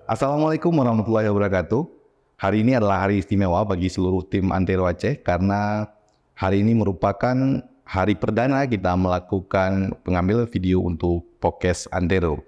Assalamualaikum warahmatullahi wabarakatuh. Hari ini adalah hari istimewa bagi seluruh tim Antero Aceh karena hari ini merupakan hari perdana kita melakukan pengambil video untuk podcast Antero.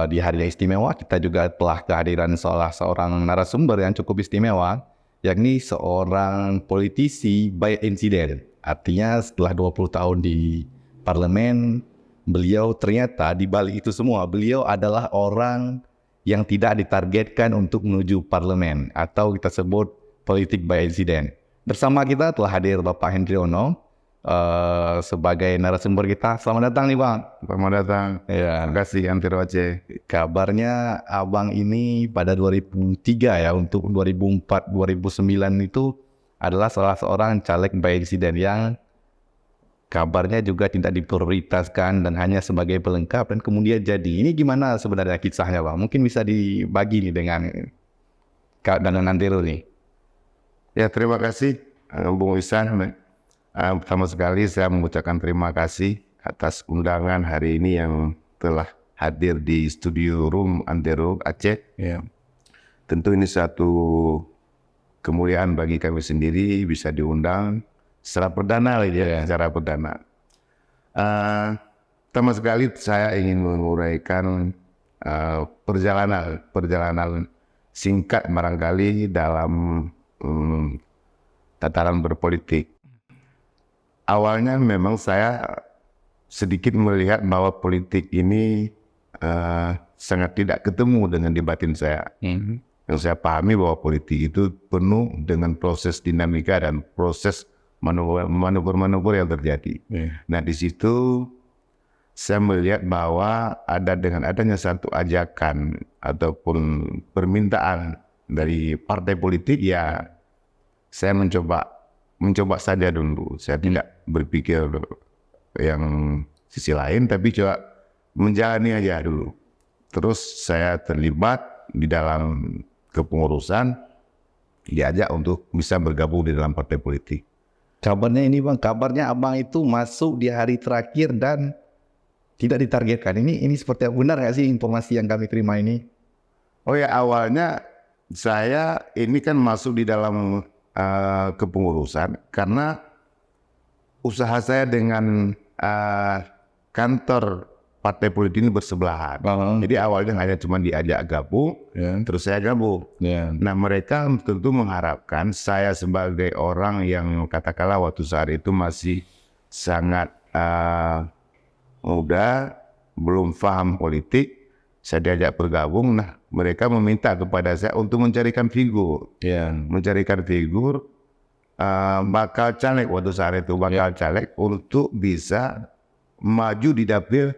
Di hari yang istimewa kita juga telah kehadiran salah seorang narasumber yang cukup istimewa, yakni seorang politisi by insiden. Artinya setelah 20 tahun di parlemen, beliau ternyata di balik itu semua, beliau adalah orang yang tidak ditargetkan untuk menuju parlemen atau kita sebut politik by insiden. Bersama kita telah hadir Bapak Hendriono sebagai narasumber kita. Selamat datang nih Bang. Selamat datang. Ya, Terima kasih Antero Aceh. kabarnya Abang ini pada 2003 ya, untuk 2004-2009 itu adalah salah seorang caleg by insiden yang kabarnya juga tidak diprioritaskan dan hanya sebagai pelengkap dan kemudian jadi. Ini gimana sebenarnya kisahnya Bang? Mungkin bisa dibagi nih dengan Antero nih. Ya, terima kasih Bung Isan. Pertama sekali saya mengucapkan terima kasih atas undangan hari ini yang telah hadir di studio room Antero Aceh. Ya. Tentu ini satu kemuliaan bagi kami sendiri bisa diundang secara perdana secara perdana. Pertama sekali saya ingin menguraikan perjalanan singkat barangkali dalam tataran berpolitik. Awalnya memang saya sedikit melihat bahwa politik ini sangat tidak ketemu dengan di batin saya. Yang saya pahami bahwa politik itu penuh dengan proses dinamika dan proses manuver-manuver yang terjadi. Nah, di situ saya melihat bahwa dengan adanya satu ajakan ataupun permintaan dari partai politik, ya saya mencoba saja dulu. Saya tidak berpikir yang sisi lain, tapi coba menjalani aja dulu. Terus saya terlibat di dalam kepengurusan, diajak untuk bisa bergabung di dalam partai politik. Kabarnya ini Bang, kabarnya Abang itu masuk di hari terakhir dan tidak ditargetkan. Ini seperti benar nggak sih informasi yang kami terima ini? Oh ya, awalnya saya ini kan masuk di dalam kepengurusan karena usaha saya dengan kantor partai politik ini bersebelahan. Jadi awalnya hanya cuma diajak gabung, terus saya gabung. Nah, mereka tentu mengharapkan saya sebagai orang yang katakanlah waktu saat itu masih sangat muda, belum paham politik, saya diajak bergabung. Nah, mereka meminta kepada saya untuk mencarikan figur, bakal caleg waktu saat itu, caleg untuk bisa maju di dapil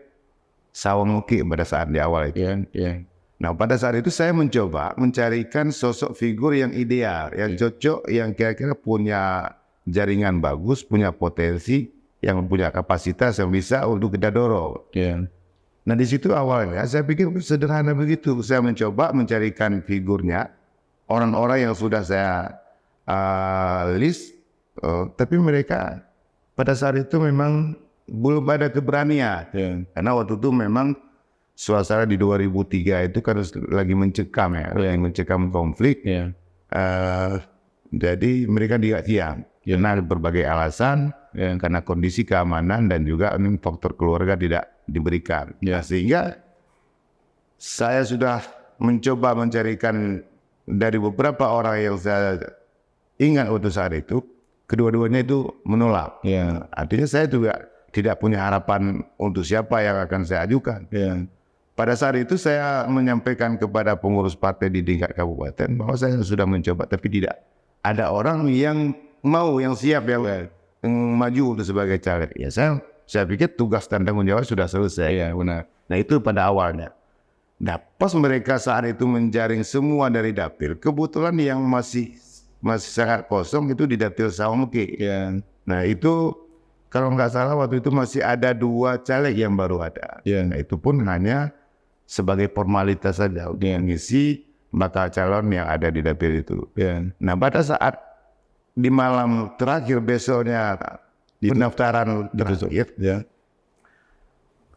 Sawang-Uki pada saat di awal itu. Nah, pada saat itu saya mencoba mencarikan sosok figur yang ideal, yang cocok, yang kira-kira punya jaringan bagus, punya potensi, yang punya kapasitas yang bisa untuk kita dorong. Nah, di situ awalnya saya pikir sederhana begitu. Saya mencoba mencarikan figurnya, orang-orang yang sudah saya list, tapi mereka pada saat itu memang belum ada keberanian. Karena waktu itu memang suasana di 2003 itu kan lagi mencekam mencekam konflik. Jadi mereka tidak siap karena berbagai alasan, karena kondisi keamanan dan juga faktor keluarga tidak diberikan. Sehingga saya sudah mencoba mencarikan dari beberapa orang yang saya ingat waktu saat itu, kedua-duanya itu menolak. Artinya saya juga tidak punya harapan untuk siapa yang akan saya ajukan. Pada saat itu saya menyampaikan kepada pengurus partai di tingkat kabupaten bahwa saya sudah mencoba, tapi tidak ada orang yang mau, yang siap, yang maju untuk sebagai caleg. Ya, saya pikir tugas dan tanggung jawab sudah selesai. Nah, itu pada awalnya. Nah, pas mereka saat itu menjaring semua dari dapil, kebetulan yang masih sangat kosong itu di dapil Sawang-Uki. Nah, itu kalau nggak salah waktu itu masih ada 2 caleg yang baru ada. Nah, itu pun hanya sebagai formalitas saja untuk mengisi bakal calon yang ada di dapil itu. Nah, pada saat di malam terakhir besoknya pendaftaran terakhir,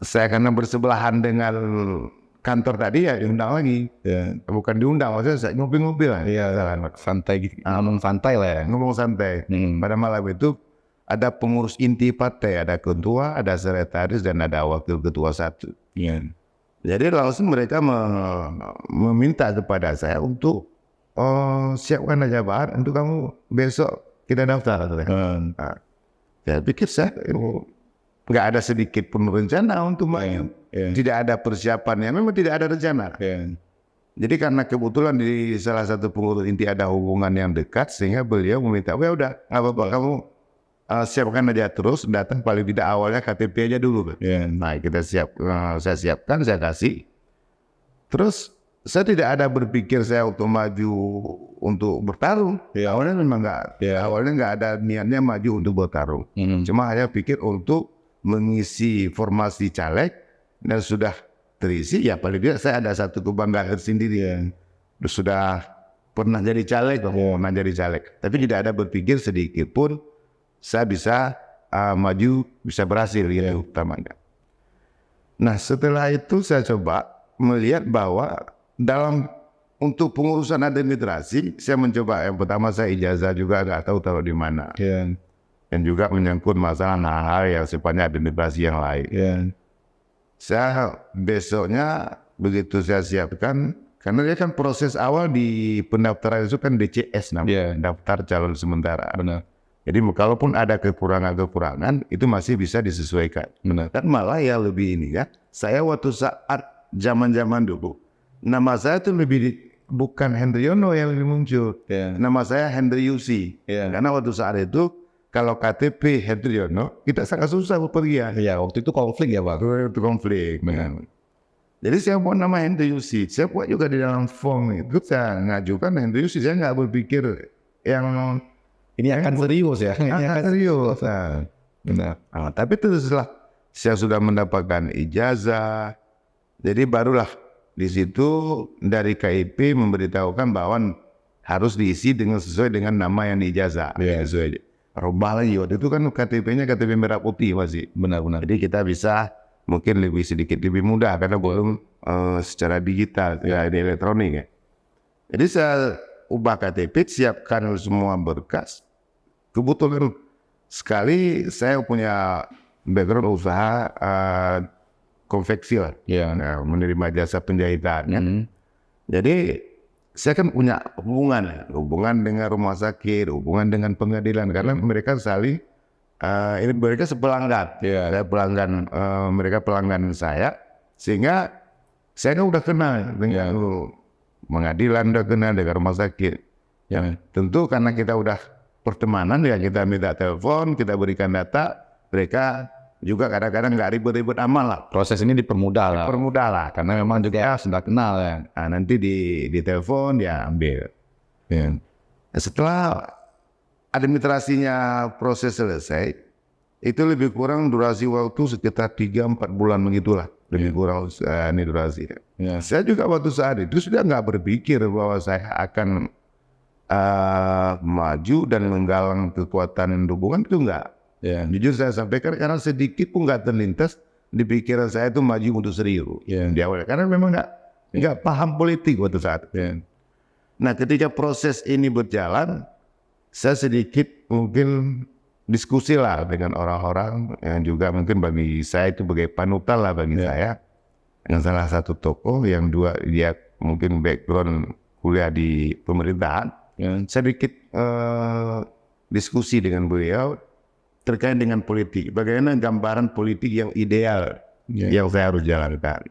saya karena bersebelahan dengan kantor tadi ya diundang lagi. Bukan diundang, maksudnya saya ngopi-ngopi lah. Santai gitu. Ngomong santai lah ya. Ngomong santai. Pada malam itu ada pengurus inti partai, ada ketua, ada sekretaris, dan ada wakil ketua satu. Jadi langsung mereka meminta kepada saya untuk siapkan aja bahan untuk kamu besok kita daftar. Nah, saya pikir saya nggak ada sedikit pun rencana untuk maju. Tidak ada persiapannya, memang tidak ada rencana. Jadi karena kebetulan di salah satu pengurus inti ada hubungan yang dekat, sehingga beliau meminta, ya udah, nggak apa-apa, kamu siapkan aja terus, datang paling tidak awalnya KTP aja dulu. Nah kita saya siapkan, saya kasih. Terus saya tidak ada berpikir saya untuk maju untuk bertarung. Awalnya memang awalnya nggak ada niatnya maju untuk bertarung. Cuma hanya pikir untuk mengisi formasi caleg, dan sudah terisi, ya paling tidak saya ada satu kebanggaan sendiri. Sudah pernah jadi caleg, tapi tidak ada berpikir sedikit pun saya bisa maju, bisa berhasil gitu utamanya. Nah setelah itu saya coba melihat bahwa untuk pengurusan administrasi, saya mencoba yang pertama saya ijazah juga nggak tahu taruh di mana, dan juga menyangkut masalah hal-hal yang sifatnya administrasi yang lain. Saya besoknya begitu saya siapkan, karena dia kan proses awal di pendaftaran itu kan DCS namanya, daftar calon sementara. Jadi kalaupun ada kekurangan itu masih bisa disesuaikan. Dan malah ya lebih ini ya, saya waktu saat zaman dulu, nama saya tuh bukan Hendriono yang lebih muncul. Nama saya Hendri Yusi. Karena waktu saat itu kalau KTP Hendriono kita sangat susah bepergian. Waktu itu konflik ya Pak. Itu konflik. Jadi saya buat nama Hendri Yusi. Saya buat juga di dalam form itu saya ngajukan Hendri Yusi. Saya nggak berpikir yang ini akan serius ya. Ini akan serius. Tapi teruslah saya sudah mendapatkan ijazah. Jadi barulah di situ dari KIP memberitahukan bahwa harus diisi sesuai dengan nama yang diijazah. Sesuai. Rubah lagi waktu itu kan KTP-nya KTP merah putih masih. Benar. Jadi kita bisa mungkin sedikit lebih mudah karena belum secara digital, di elektronik ya. Jadi saya ubah KTP, siapkan semua berkas. Kebetulan sekali saya punya background usaha konveksi lah, menerima jasa penjahitan. Jadi saya kan punya hubungan dengan rumah sakit, hubungan dengan pengadilan, karena mereka saling mereka sepelanggan. Saya pelanggan, mereka pelanggan saya, sehingga saya kan udah kenal dengan pengadilan, udah kenal dengan rumah sakit. Tentu karena kita udah pertemanan, ya kita minta telepon, kita berikan data, mereka juga kadang-kadang nggak ribet-ribet amal lah. Proses ini dipermudah lah. Karena memang juga sudah kenal ya. Nah, nanti di telepon dia ambil. Nah, setelah administrasinya proses selesai, itu lebih kurang durasi waktu sekitar 3-4 bulan begitulah. Lebih kurang ini durasi. Saya juga waktu saat itu sudah nggak berpikir bahwa saya akan maju dan menggalang kekuatan dukungan, itu enggak. Jujur saya sampaikan, karena sedikit pun nggak terlintas di pikiran saya itu maju untuk serius di awal, karena memang nggak paham politik waktu saat itu. Nah ketika proses ini berjalan, saya sedikit mungkin diskusi lah dengan orang-orang yang juga mungkin bagi saya itu sebagai panutan lah bagi saya, dengan salah satu tokoh yang dia mungkin background kuliah di pemerintahan. Saya sedikit diskusi dengan beliau terkait dengan politik, bagaimana gambaran politik yang ideal yang saya harus jalankan.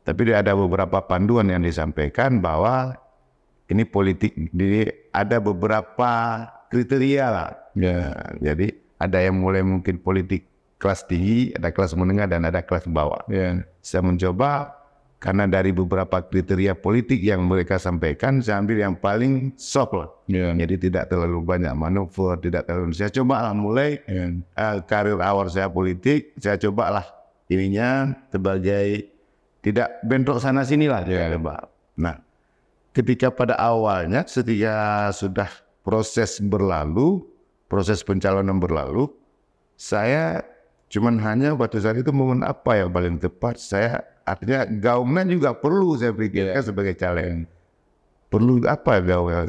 Tapi ada beberapa panduan yang disampaikan bahwa ini politik, jadi ada beberapa kriteria lah. Jadi ada yang mulai mungkin politik kelas tinggi, ada kelas menengah, dan ada kelas bawah. Saya mencoba, karena dari beberapa kriteria politik yang mereka sampaikan, saya ambil yang paling soft lah. Jadi tidak terlalu banyak manuver, tidak terlalu. Saya coba lah mulai karir awal saya politik, saya coba lah ininya sebagai tidak bentrok sana sini lah. Nah, ketika pada awalnya, ketika sudah proses berlalu, proses pencalonan berlalu, saya cuman hanya waktu saat itu momen apa yang paling tepat, saya artinya gaungnya juga perlu saya pikirkan sebagai caleg. Perlu apa gaungnya?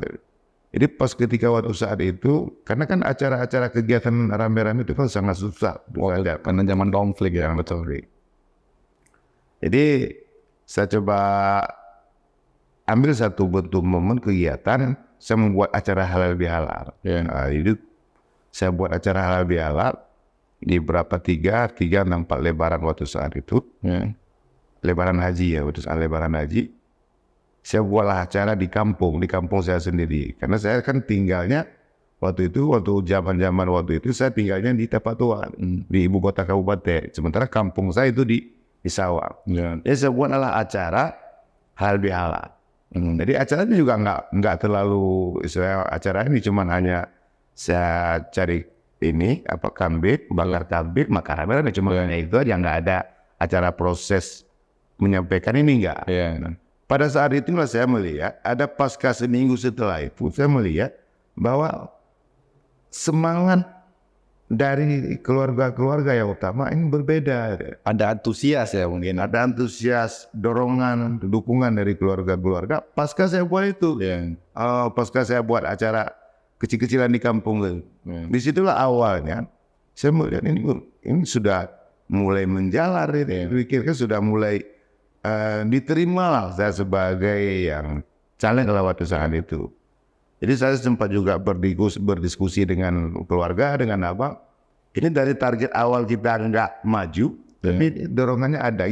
Jadi pas ketika waktu saat itu, karena kan acara-acara kegiatan rame-rame itu kan sangat susah. Karena zaman konflik ya, betul. Jadi saya coba ambil satu bentuk momen kegiatan, saya membuat acara halal bihalal. Nah, itu saya buat acara halal bihalal di berapa 3, 4 lebaran waktu saat itu. Lebaran haji ya, waktu saat lebaran haji. Saya buatlah acara di kampung saya sendiri. Karena saya kan tinggalnya waktu zaman waktu itu saya tinggalnya di Tapatuan, di ibu kota kabupaten. Sementara kampung saya itu di Sawang. Jadi saya buatlah acara halal bihalal. Jadi acaranya juga nggak terlalu, acara ini cuma hanya saya cari kambing, bakar kambing, makan rame-rame, cuma hanya itu aja, nggak ada acara proses menyampaikan ini enggak. Pada saat itulah saya melihat ada pasca seminggu setelah itu saya melihat bahwa semangat dari keluarga-keluarga yang utama ini berbeda. Ada antusias ya mungkin. Ada antusias, dorongan, dukungan dari keluarga-keluarga. Pasca saya buat itu, pasca saya buat acara kecil-kecilan di kampung. Disitulah awalnya saya melihat ini sudah mulai menjalar. Pikirkan sudah mulai diterima lah saya sebagai yang caleg waktu saat itu. Jadi saya sempat juga berdiskusi dengan keluarga, dengan abang. Ini dari target awal kita nggak maju, tapi dorongannya ada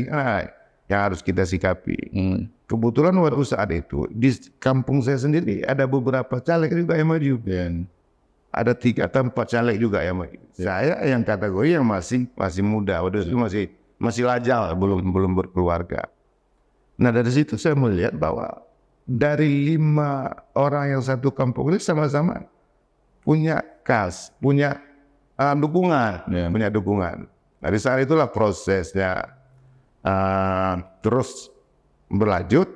yang harus kita sikapi. Kebetulan waktu saat itu di kampung saya sendiri ada beberapa caleg juga yang maju. Ada 3 atau 4 caleg juga yang maju. Saya yang kategori yang masih muda, waktu itu masih lajang, belum berkeluarga. Nah dari situ saya melihat bahwa dari 5 orang yang satu kampung ini sama-sama punya dukungan, punya dukungan. Dari saat itulah prosesnya terus berlanjut,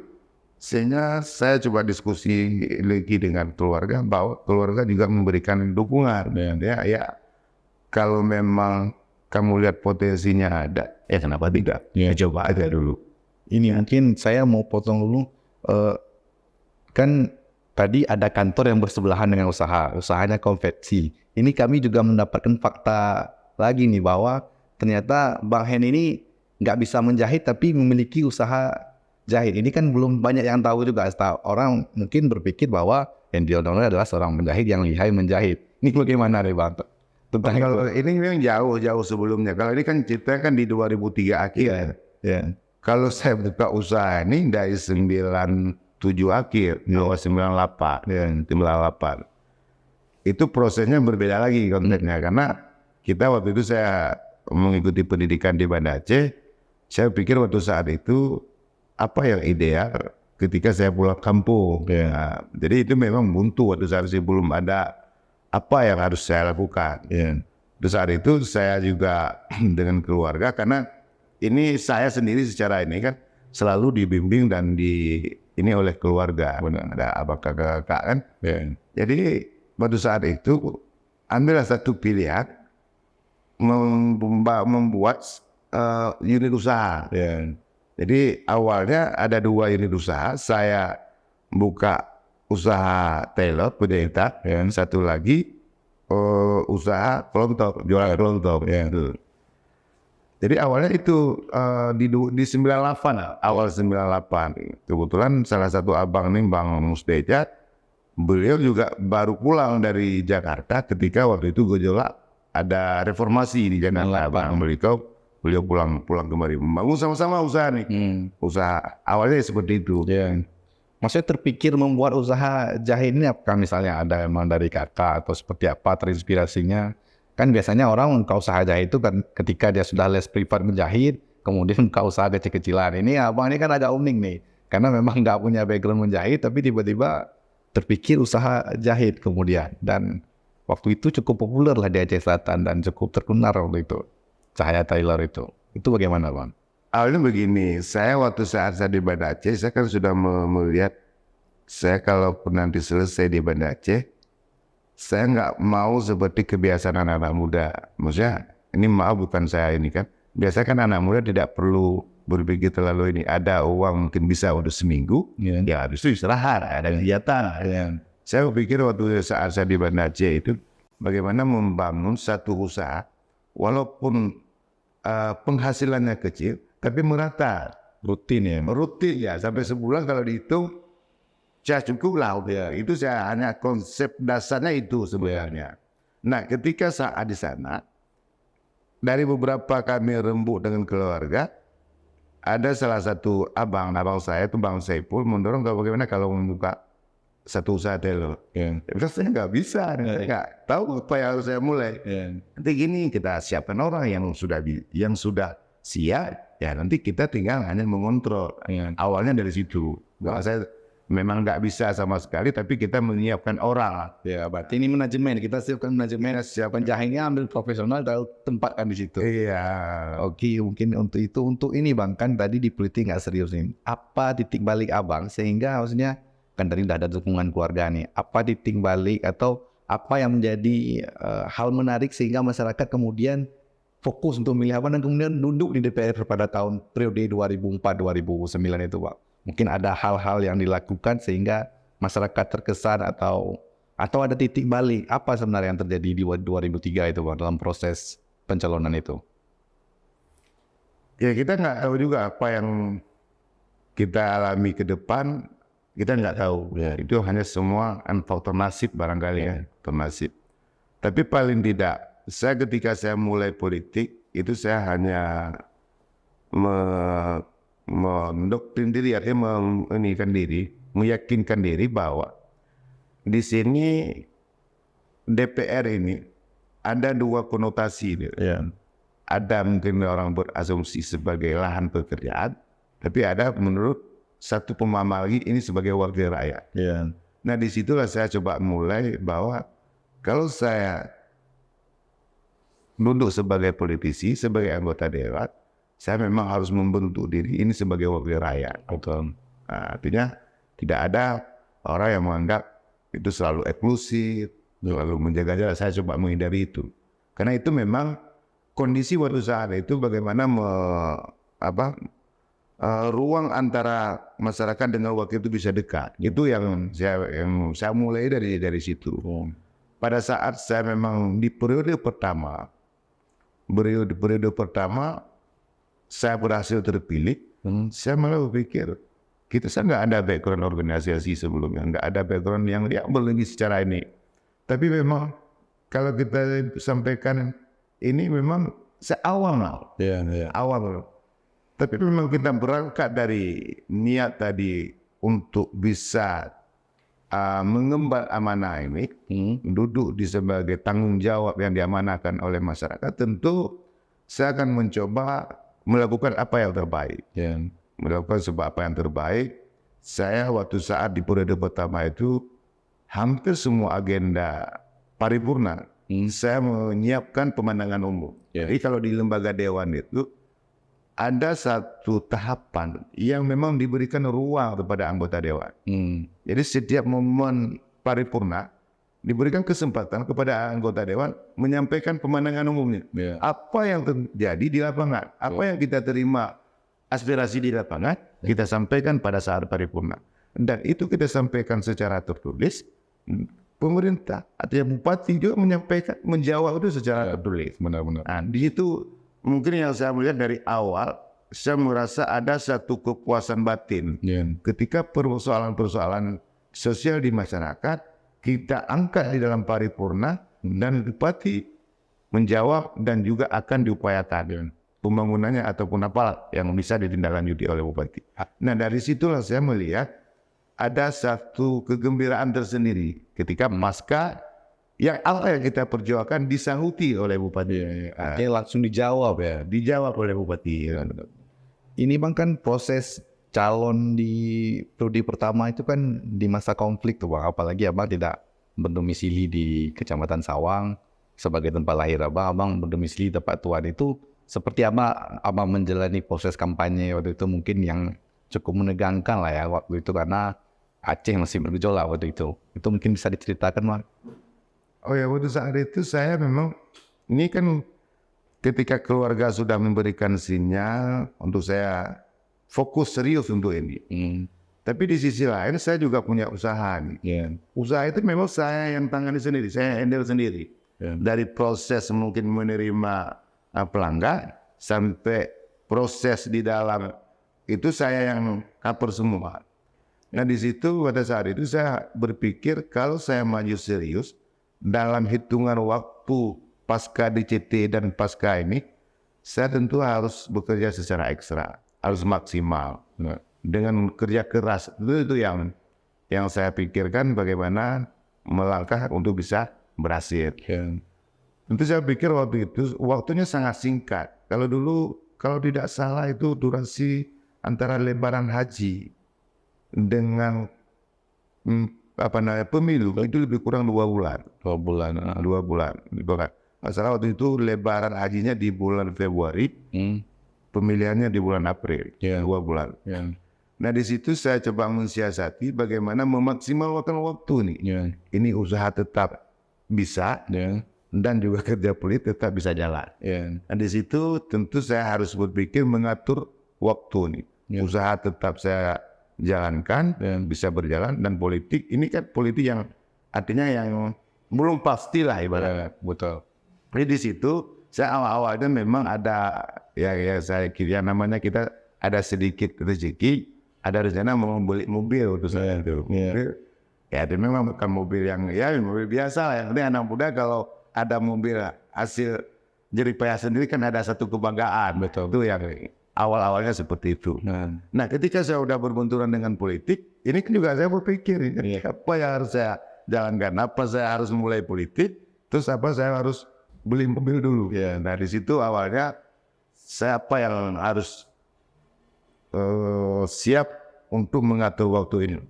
sehingga saya coba diskusi lagi dengan keluarga bahwa keluarga juga memberikan dukungan. Ya kalau memang kamu lihat potensinya ada, ya kenapa tidak? Coba aja dulu. Ini mungkin saya mau potong dulu. Kan tadi ada kantor yang bersebelahan dengan usahanya konveksi. Ini kami juga mendapatkan fakta lagi nih bahwa ternyata Bang Hen ini nggak bisa menjahit tapi memiliki usaha jahit. Ini kan belum banyak yang tahu juga. Orang mungkin berpikir bahwa Hendy O'Donnell adalah seorang penjahit yang lihai menjahit. Ini bagaimana nih Bang? Kalau ini memang jauh sebelumnya. Kalau ini kan cerita kan di 2003 akhir. Kalau saya buka usaha ini dari 97 akhir, 98. Itu prosesnya berbeda lagi konteksnya. Karena kita waktu itu saya mengikuti pendidikan di Banda Aceh. Saya pikir waktu saat itu apa yang ideal ketika saya pulang kampung. Nah, jadi itu memang buntu waktu saat itu belum ada apa yang harus saya lakukan. Di saat itu saya juga dengan keluarga, karena ini saya sendiri secara ini kan selalu dibimbing dan ini oleh keluarga. Ada abang kakak kan. Jadi pada saat itu ambillah satu pilihan membuat unit usaha. Jadi awalnya ada 2 unit usaha. Saya buka usaha tailor penjahit, satu lagi usaha kelontok, jualan kelontok. Jadi awalnya itu di 98, awal 98. Kebetulan salah satu abang nih, Bang Musdejat, beliau juga baru pulang dari Jakarta ketika waktu itu gejolak ada reformasi di Jakarta. Beliau pulang kembali membangun sama-sama usaha nih. Usaha awalnya seperti itu. Maksudnya terpikir membuat usaha jahit ini apakah misalnya ada emang dari kakak atau seperti apa terinspirasinya? Kan biasanya orang buka usaha jahit itu kan ketika dia sudah les privat menjahit, kemudian buka usaha kecil-kecilan. Ini abang ini kan agak unik nih, karena memang nggak punya background menjahit, tapi tiba-tiba terpikir usaha jahit kemudian. Dan waktu itu cukup populer lah di Aceh Selatan dan cukup terkenal waktu itu, Cahaya Tailor itu. Itu bagaimana Bang? Awalnya begini, saya waktu saat saya di Banda Aceh, saya kan sudah melihat, saya kalau nanti selesai di Banda Aceh, saya nggak mau seperti kebiasaan anak-anak muda. Maksudnya, ini maaf bukan saya ini kan. Biasanya kan anak muda tidak perlu berpikir terlalu ini. Ada uang mungkin bisa untuk seminggu, ya habis itu istirahat, ada kegiatan. Saya berpikir waktu saat saya di Banda Aceh itu, bagaimana membangun satu usaha, walaupun penghasilannya kecil, tapi merata. Rutin ya. Rutin ya, sampai sebulan kalau dihitung, saya cukup lah. Itu saya hanya konsep dasarnya itu sebenarnya. Nah, ketika saat di sana, dari beberapa kami rembuk dengan keluarga, ada salah satu abang saya itu Bang Saipul mendorong bagaimana kalau membuka satu usaha telur. Terus saya nggak bisa, saya nggak tahu apa yang harus saya mulai. Nanti gini, kita siapkan orang yang sudah siap, ya nanti kita tinggal hanya mengontrol. Awalnya dari situ. Saya memang nggak bisa sama sekali, tapi kita menyiapkan orang. Ya, berarti ini manajemen. Kita siapkan manajemen, penjahitnya ambil profesional, lalu tempatkan di situ. Iya. Oke, mungkin untuk ini Bang, kan tadi di politik nggak serius nih. Apa titik balik Abang sehingga maksudnya kan tadi udah ada dukungan keluarga nih. Apa titik balik atau apa yang menjadi hal menarik sehingga masyarakat kemudian fokus untuk memilih Abang dan kemudian duduk di DPR pada tahun periode 2004-2009 itu Pak? Mungkin ada hal-hal yang dilakukan sehingga masyarakat terkesan atau ada titik balik. Apa sebenarnya yang terjadi di 2003 itu Pak dalam proses pencalonan itu? Ya kita nggak tahu juga apa yang kita alami ke depan, kita nggak tahu. Itu hanya semua faktor nasib barangkali ya, faktor nasib. Tapi paling tidak, ketika saya mulai politik, itu saya hanya mendoktrin diri, artinya meyakinkan diri bahwa di sini DPR ini ada dua konotasi. Ada mungkin orang berasumsi sebagai lahan pekerjaan, tapi ada menurut satu pemahaman lagi ini sebagai wakil rakyat. Nah disitulah saya coba mulai bahwa kalau saya duduk sebagai politisi, sebagai anggota dewan, saya memang harus membentuk diri ini sebagai wakil rakyat. Nah, artinya tidak ada orang yang menganggap itu selalu eksklusif, selalu menjaga jarak. Saya coba menghindari itu. Karena itu memang kondisi waktu saat itu bagaimana ruang antara masyarakat dengan wakil itu bisa dekat. Itu yang saya mulai dari situ. Pada saat saya memang di periode pertama saya berhasil terpilih, saya malah berpikir saya nggak ada background organisasi sebelumnya, nggak ada background yang berlebih secara ini. Tapi memang kalau kita sampaikan ini memang awal. Tapi memang kita berangkat dari niat tadi untuk bisa mengemban amanah ini, duduk di sebagai tanggung jawab yang diamanahkan oleh masyarakat, tentu saya akan mencoba melakukan apa yang terbaik. Melakukan apa yang terbaik. Saya waktu saat di periode pertama itu, hampir semua agenda paripurna, saya menyiapkan pemandangan umum. Jadi kalau di lembaga dewan itu, ada satu tahapan yang memang diberikan ruang kepada anggota dewan. Jadi setiap momen paripurna diberikan kesempatan kepada anggota dewan menyampaikan pemandangan umumnya. Apa yang terjadi di lapangan, apa yang kita terima aspirasi di lapangan, kita sampaikan pada saat paripurna. Dan itu kita sampaikan secara tertulis. Pemerintah atau bupati juga menjawab itu secara tertulis. Benar-benar. Nah, di situ mungkin yang saya melihat dari awal, saya merasa ada satu kepuasan batin. Ketika persoalan-persoalan sosial di masyarakat, kita angkat di dalam paripurna, dan bupati menjawab dan juga akan diupayakan pembangunannya ataupun apa yang bisa ditindaklanjuti oleh bupati. Nah dari situlah saya melihat ada satu kegembiraan tersendiri ketika pasca yang apa yang kita perjuangkan disahuti oleh bupati. Langsung dijawab ya. Dijawab oleh bupati. Ini Bang kan proses calon di periode pertama itu kan di masa konflik tuh Bang. Apalagi Abang tidak berdomisili di Kecamatan Sawang sebagai tempat lahir Abang berdomisili tempat tuan itu. Seperti apa Abang menjalani proses kampanye waktu itu mungkin yang cukup menegangkan lah ya waktu itu karena Aceh masih bergejolak waktu itu. Itu mungkin bisa diceritakan Bang. Oh ya, waktu saat itu saya memang, ini kan ketika keluarga sudah memberikan sinyal untuk saya fokus serius untuk ini. Tapi di sisi lain saya juga punya usaha nih. Usaha itu memang saya yang tangani sendiri, saya handle sendiri. Dari proses mungkin menerima pelanggan sampai proses di dalam itu saya yang cover semua. Nah di situ pada saat itu saya berpikir kalau saya maju serius dalam hitungan waktu pasca DCT dan pasca ini, saya tentu harus bekerja secara ekstra, harus maksimal. Dengan kerja keras itu yang saya pikirkan bagaimana melangkah untuk bisa berhasil. Tentu saya pikir waktu itu waktunya sangat singkat. Kalau dulu kalau tidak salah itu durasi antara lebaran haji dengan pemilu itu lebih kurang 2 bulan. 2 bulan. Masalah waktu itu lebaran hajinya di bulan Februari, pemilihannya di bulan April, 2 bulan. Nah di situ saya coba mensiasati bagaimana memaksimalkan waktu nih. Ini usaha tetap bisa dan juga kerja politik tetap bisa jalan. Nah di situ tentu saya harus berpikir mengatur waktu nih. Usaha tetap saya jalankan, bisa berjalan, dan politik ini kan politik yang artinya yang belum pasti lah ibaratnya. Betul. Jadi di situ saya awal-awalnya memang ada ya saya kira namanya kita ada sedikit rezeki. Ada rencana mau beli mobil untuk saya itu. Ya itu memang bukan mobil yang mobil biasa lah. Yang penting anak muda kalau ada mobil hasil jerih payah sendiri kan ada satu kebanggaan. Betul. Itu yang awal-awalnya seperti itu. Nah ketika saya udah berbenturan dengan politik, ini kan juga saya berpikir apa yang harus saya jalankan. Apa saya harus mulai politik, terus apa saya harus beli mobil dulu. Nah di situ awalnya saya apa yang harus siap untuk mengatur waktu ini.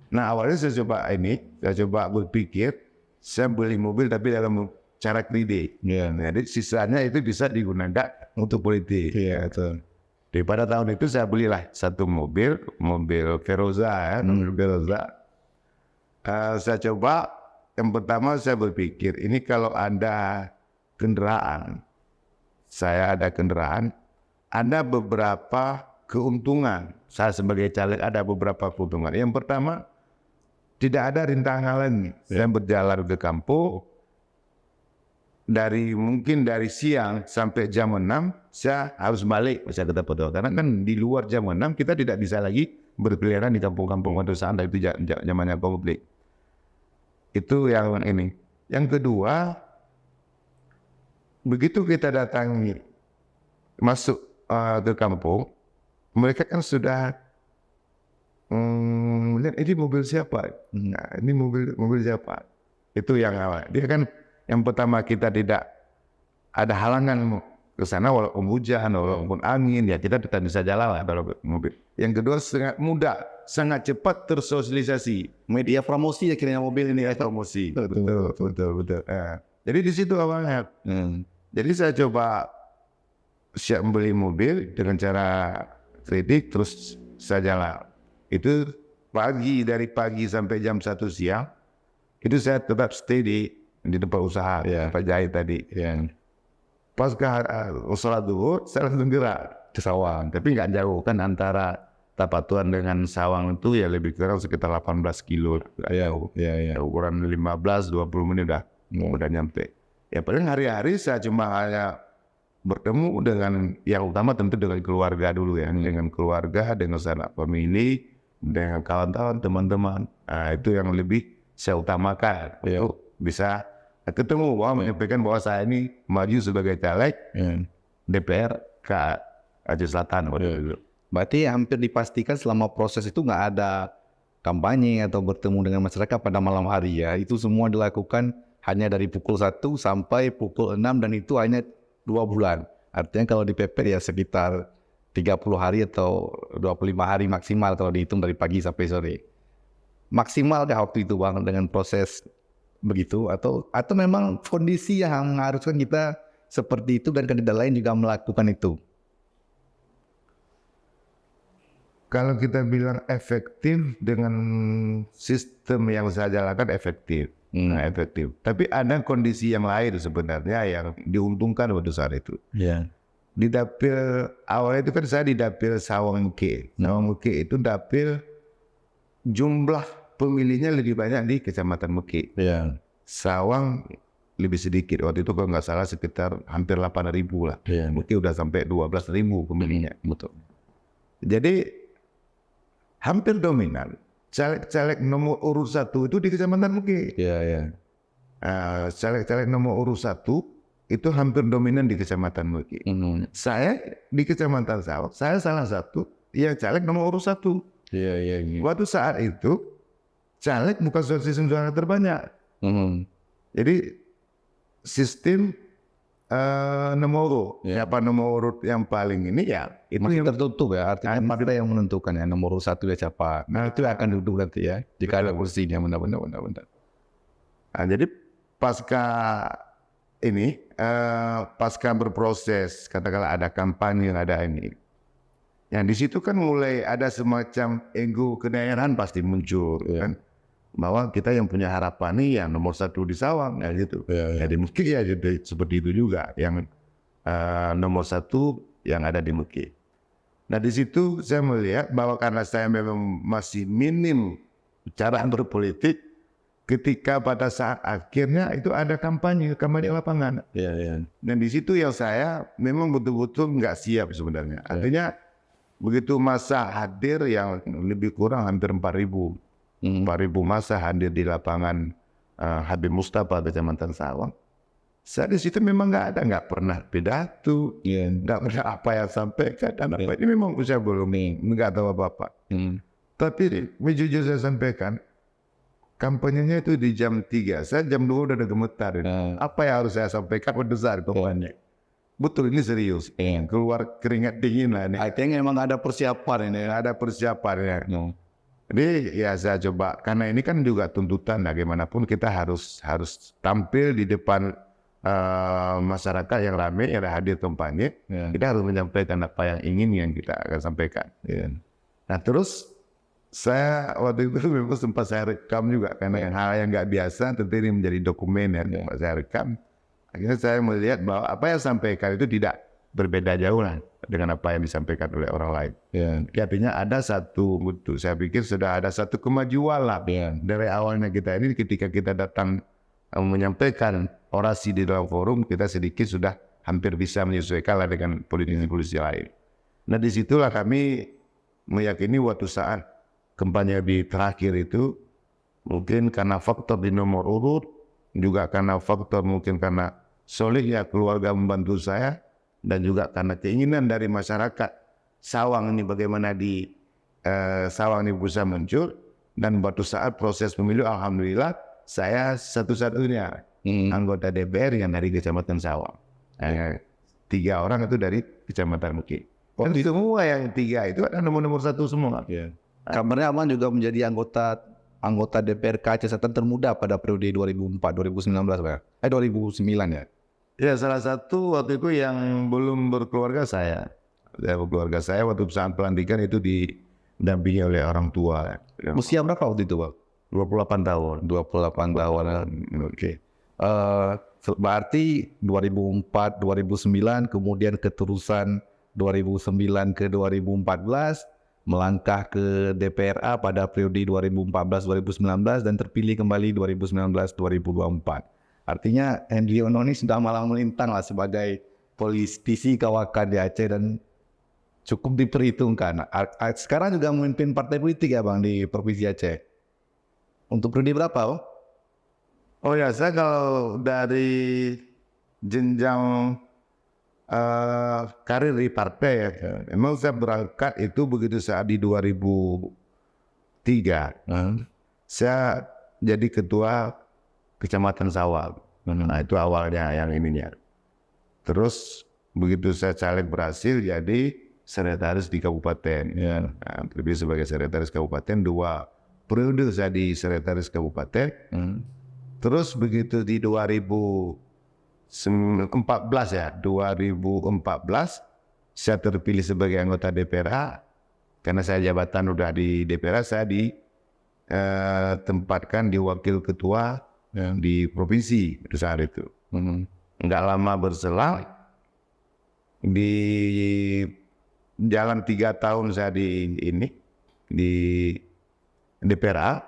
Nah awalnya saya coba berpikir, saya beli mobil tapi dalam cara kredit. Jadi sisanya itu bisa digunakan untuk politik. Betul. Pada tahun itu saya belilah satu mobil Veroza saya coba, yang pertama saya berpikir, ini kalau ada kendaraan, ada beberapa keuntungan. Saya sebagai caleg ada beberapa keuntungan. Yang pertama, tidak ada rintangan lain. Saya berjalan ke kampung, mungkin dari siang sampai jam 6, saya harus balik. Saya kata betul. Karena kan di luar jam 6, kita tidak bisa lagi berkeliaran di kampung-kampung pedesaan, itu zamannya konflik. Itu yang ini. Yang kedua, begitu kita datangi, masuk ke kampung, mereka kan sudah melihat ini mobil siapa? Nah, ini mobil siapa? Itu yang awal. Dia kan yang pertama kita tidak ada halangan ke sana walaupun hujan, walaupun angin, ya kita tetap bisa jalan lah kalau mobil. Yang kedua sangat mudah, sangat cepat tersosialisasi. Media promosi akhirnya mobil ini promosi. Betul. Jadi di situ awalnya. Jadi saya coba siap membeli mobil dengan cara kredit, terus saya jalan. Itu dari pagi sampai jam 1 siang, itu saya tetap stay di tempat usaha, tempat jahit tadi. Pas ke sholat zuhur, saya langsung gerak ke Sawang. Tapi nggak jauh kan, antara Tapatuan dengan Sawang itu ya lebih kurang sekitar 18 kilo. Ukuran 15-20 menit udah nyampe. Ya paling hari-hari saya cuma hanya bertemu dengan yang utama tentu dengan keluarga dulu ya, dengan keluarga, dengan sanak famili, dengan kawan-kawan, teman-teman. Nah, itu yang lebih saya utamakan. Bisa ketemu, menyampaikan bahwa saya ini maju sebagai caleg DPR ke Aceh Selatan. Berarti hampir dipastikan selama proses itu nggak ada kampanye atau bertemu dengan masyarakat pada malam hari ya. Itu semua dilakukan hanya dari pukul 1 sampai pukul 6 dan itu hanya 2 bulan. Artinya kalau dipepet ya sekitar 30 hari atau 25 hari maksimal kalau dihitung dari pagi sampai sore. Maksimal kah waktu itu Bang dengan proses begitu atau memang kondisi yang mengharuskan kita seperti itu dan kandidat lain juga melakukan itu? Kalau kita bilang efektif dengan sistem yang saya jalankan efektif. efektif. Tapi ada kondisi yang lain sebenarnya yang diuntungkan waktu saat itu. Di dapil awalnya itu kan saya di dapil Sawang Muke. Sawang Muke itu dapil jumlah pemilihnya lebih banyak di Kecamatan Muke. Sawang lebih sedikit. Waktu itu kalau nggak salah sekitar hampir 8.000 lah. Muke udah sampai 12.000 pemilihnya. Betul. Jadi hampir dominan caleg-caleg nomor urut 1 itu di Kecamatan Muke. Caleg-caleg nomor urut 1 itu hampir dominan di Kecamatan Muke. Saya di Kecamatan Sawang, saya salah satu yang caleg nomor urut 1. Waktu saat itu caleg bukan sistem suara terbanyak. Jadi sistem nomor urut, siapa nomor urut yang paling ini ya itu Masih yang tertutup ya, artinya partai yang menentukan ya nomor 1 ya siapa. Itu yang akan duduk nanti ya, jika ada kursinya benar-benar. Jadi pasca ini, pasca berproses, katakanlah ada kampanye, ada ini. Yang di situ kan mulai ada semacam ego kedaerahan pasti muncul, kan? Bahwa kita yang punya harapan nih yang nomor 1 di Sawang, ya gitu. Jadi mungkin ya jadi seperti itu juga, yang nomor 1 yang ada di Muke. Nah di situ saya melihat bahwa karena saya memang masih minim cara berpolitik, ketika pada saat akhirnya itu ada kampanye lapangan. Dan di situ yang saya memang betul-betul nggak siap sebenarnya. Artinya begitu masa hadir yang lebih kurang hampir 4.000 masa hadir di lapangan Habib Mustafa Kecamatan Sawang. Saya di situ memang nggak pernah pidato, nggak pernah apa yang sampaikan dan apa ini memang saya belum nggak tahu apa-apa. Tapi jujur saya sampaikan, kampanyenya itu di jam 3, saya jam 2 udah ada gemetar. Apa yang harus saya sampaikan pada saat kampanye? Betul, ini serius. Keluar keringat dingin lah ini. Artinya memang ada persiapan ini. Ada persiapannya. Jadi ya saya coba, karena ini kan juga tuntutan bagaimanapun kita harus tampil di depan masyarakat yang ramai, yang hadir kampanye. Kita harus menyampaikan apa yang kita akan sampaikan. Nah terus saya waktu itu memang sempat saya rekam juga, karena hal yang nggak biasa tentu ini menjadi dokumen ya. Saya rekam. Akhirnya saya melihat bahwa apa yang sampaikan itu tidak berbeda jauh lah dengan apa yang disampaikan oleh orang lain. Artinya ada satu bentuk, saya pikir sudah ada satu kemajuan lah dari awalnya kita ini ketika kita datang menyampaikan orasi di dalam forum, kita sedikit sudah hampir bisa menyesuaikan lah dengan politisi-politisi lain. Nah disitulah kami meyakini waktu saat kampanye di terakhir itu, mungkin karena faktor di nomor urut, juga karena faktor mungkin karena solidnya keluarga membantu saya, dan juga karena keinginan dari masyarakat Sawang ini bagaimana di Sawang ini bisa muncul. Dan waktu saat proses pemilu alhamdulillah saya satu-satunya anggota DPR yang dari Kecamatan Sawang. 3 orang itu dari Kecamatan Muke. Dan semua yang 3 itu ada nomor 1 semua. Kabarnya Abang juga menjadi anggota DPRK Aceh Selatan termuda pada periode 2004-2019 Pak. 2009 ya. Ya salah satu waktu itu yang belum berkeluarga saya. Keluarga saya waktu saat pelantikan itu didampingi oleh orang tua. Usia berapa waktu itu Pak? 28 tahun. 28 tahun. Oke. Berarti 2004, 2009 kemudian keterusan 2009 ke 2014 melangkah ke DPRA pada periode 2014-2019 dan terpilih kembali 2019-2024. Artinya Hendry Ono ini sudah malang melintang lah sebagai politisi kawakan di Aceh dan cukup diperhitungkan. Sekarang juga memimpin partai politik ya Bang di Provinsi Aceh. Untuk periode berapa Bang? Oh ya, saya kalau dari jenjang karir di partai ya, memang saya berangkat itu begitu saat di 2003. Saya jadi ketua Kecamatan Sawang. Nah itu awalnya yang ininya. Terus begitu saya caleg berhasil jadi sekretaris di kabupaten. Nah, terlebih sebagai sekretaris kabupaten 2 periode saya di sekretaris kabupaten. Terus begitu di 2014 ya, 2014 saya terpilih sebagai anggota DPRA. Karena saya jabatan udah di DPRA, saya ditempatkan di wakil ketua di provinsi pada saat itu. Nggak lama berselang, di jalan 3 tahun saya di DPRA,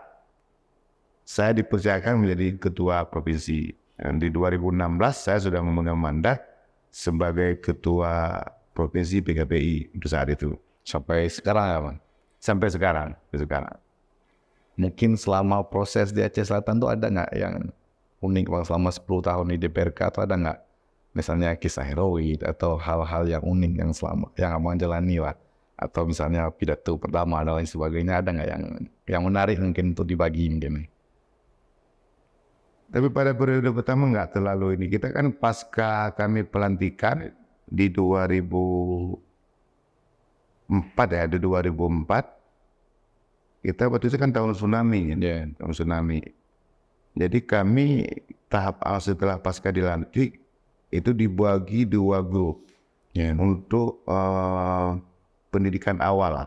saya dipercayakan menjadi ketua provinsi. Dan di 2016 saya sudah memegang mandat sebagai ketua provinsi PKPI pada saat itu. Sampai sekarang ya Bang? Sampai sekarang. Mungkin selama proses di Aceh Selatan tuh ada nggak yang unik Bang, selama 10 tahun di DPRK atau ada nggak misalnya kisah heroik atau hal-hal yang unik yang Abang jalani lah, atau misalnya pidato pertama dan lain sebagainya, ada nggak yang menarik mungkin untuk dibagi mungkin? Tapi pada periode pertama nggak terlalu ini. Kita kan pasca kami pelantikan di 2004 ya, di 2004. Kita waktu itu kan tahun tsunami, tahun tsunami. Jadi kami tahap awal setelah pasca dilantik itu dibagi 2 grup untuk pendidikan awal,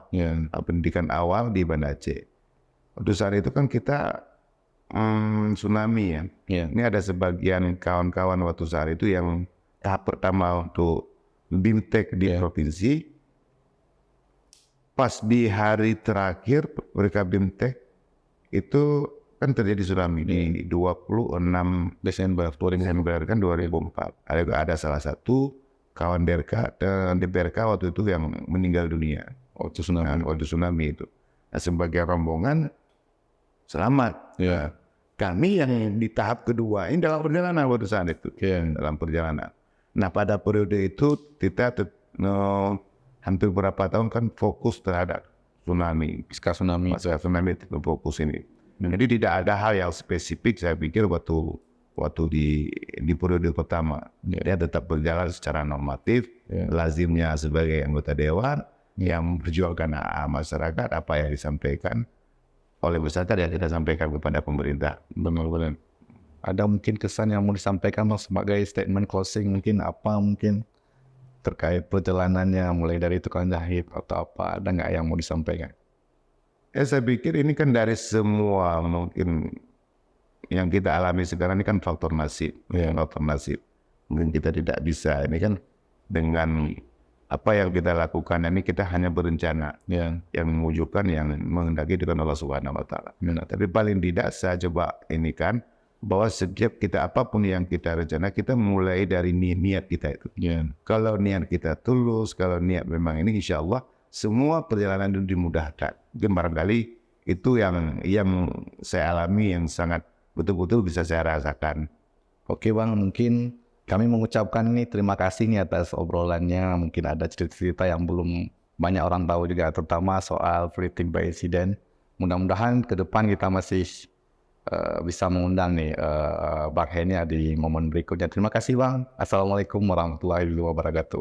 pendidikan awal di Banda Aceh. Waktu saat itu kan kita tsunami ya. Ini ada sebagian kawan-kawan waktu saat itu yang tahap pertama untuk BIMTEK di provinsi. Pas di hari terakhir mereka BIMTEK itu kan terjadi tsunami di 26 Desember kan 2004. Ada salah satu kawan DPRK waktu itu yang meninggal dunia waktu tsunami itu. Nah, sebagai rombongan selamat. Kami yang di tahap kedua ini dalam perjalanan waktu saat itu, dalam perjalanan. Nah, pada periode itu kita hampir berapa tahun kan fokus terhadap tsunami. Pasca tsunami itu fokus ini. Jadi tidak ada hal yang spesifik saya pikir waktu di periode pertama. Dia tetap berjalan secara normatif, lazimnya sebagai anggota dewan yang memperjuangkan masyarakat apa yang disampaikan oleh masyarakat yang kita sampaikan kepada pemerintah. Benar-benar. Ada mungkin kesan yang mau disampaikan sebagai statement closing, mungkin apa mungkin terkait perjalanannya mulai dari tukang jahit atau apa, ada nggak yang mau disampaikan? Saya pikir ini kan dari semua mungkin yang kita alami sekarang ini kan faktor nasib. Mungkin kita tidak bisa, ini kan dengan apa yang kita lakukan ini kita hanya berencana yang mewujudkan yang menghendaki dengan Allah Subhanahu Wa Taala. Tapi paling tidak saya coba ini kan bahwa setiap kita apapun yang kita rencana kita mulai dari niat kita itu. Kalau niat kita tulus, kalau niat memang ini, insya Allah semua perjalanan itu dimudahkan. Mungkin barangkali itu yang saya alami, yang sangat betul-betul bisa saya rasakan. Oke Bang, mungkin kami mengucapkan ini terima kasih nih atas obrolannya. Mungkin ada cerita-cerita yang belum banyak orang tahu juga, terutama soal politik by incident. Mudah-mudahan ke depan kita masih bisa mengundang nih Bang Henia di momen berikutnya. Terima kasih Bang. Assalamualaikum warahmatullahi wabarakatuh.